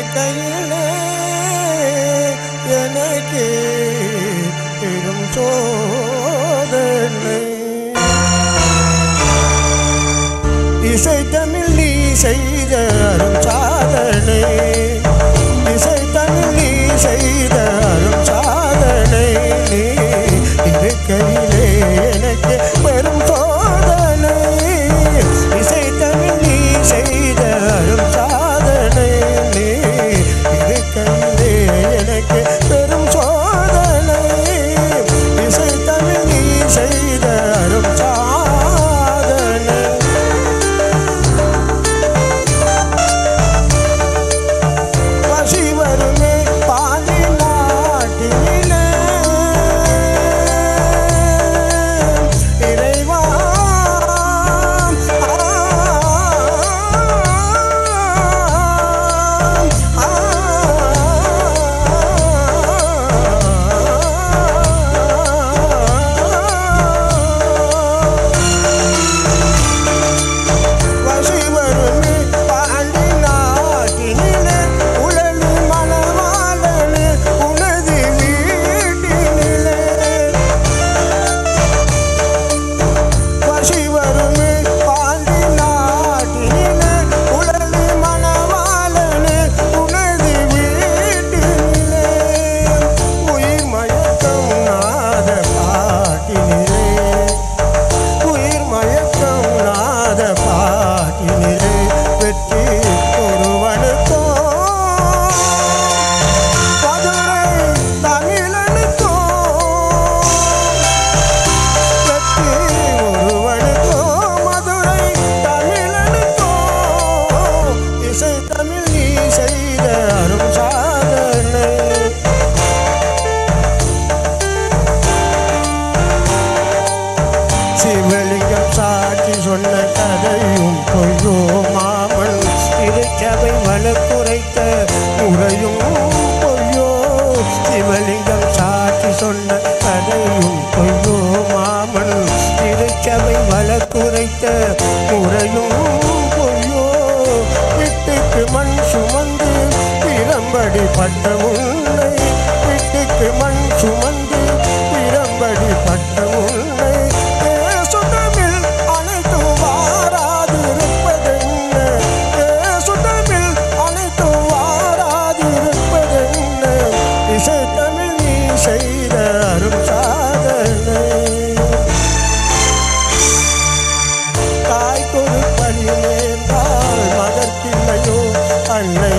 இருக்கையிலே எனக்கு பெரும் சோதனை. இசைத்தமிழ் நீ செய்த அரும் சாதனை, இசைத்தமிழ் நீ செய்த அரும் சாதனை. நீ இருக்கையிலே எனக்கு பெரும் சோதனை. இசைத்தமிழ் நீ செய்த அரும் சாதனை. நீ இருக்கையிலே எனக்கு பெரும் சோதனை. இசைத்தமிழ் நீ செய்த அரும் சாதனை. பசி வருமே பாதி நாட்டினிலே இறைவா, பசி வருமே பாண்டி நாட்டினிலே உழலி மணவாளனே உனது வீட்டினிலே. பசி வருமே பாண்டி நாட்டினிலே உழலி மணவாளனே உனது வீட்டினிலே. உயிர் மயக்கம் நாத பாட்டினிலே, உயிர் மயக்கம் நாத பாட்டினிலே. வெற்றி ஒருவனுக்கோ மதுரை தமிழனுக்கோ, வெற்றி ஒருவனுக்கோ மதுரை தமிழனுக்கோ. இசை தமிழ் நீ செய்த அரும் சாதனை. சிவலிங்கம் சாட்சி சொன்ன கதையும் பொய்யோ மாமன், திருச்சபை வழக்குரைத்த முறையும் பொய்யோ. சிவலிங்கம் சாட்சி சொன்ன கதையும் பொய்யோ மாமன், திருச்சபை வழக்குரைத்த முறையும் பொய்யோ. வீட்டுக்கு மண் சுமந்து பிரம்படி பட்ட உன்னை, வீட்டுக்கு மண் சுமந்து பிரம்படி பட்ட உன்னை. ஏசுதமிழ் அனைத்தும் வாராதிருப்பதென்ன, ஏசுதமிழ் அனைத்தும் வாராதிருப்பதென்ன. இசைத்தமிழ் நீ செய்த அரும் சாதனை. தாய்க்கொரு பணி நேர்ந்தால் மதற்கில்லையோ அன்னை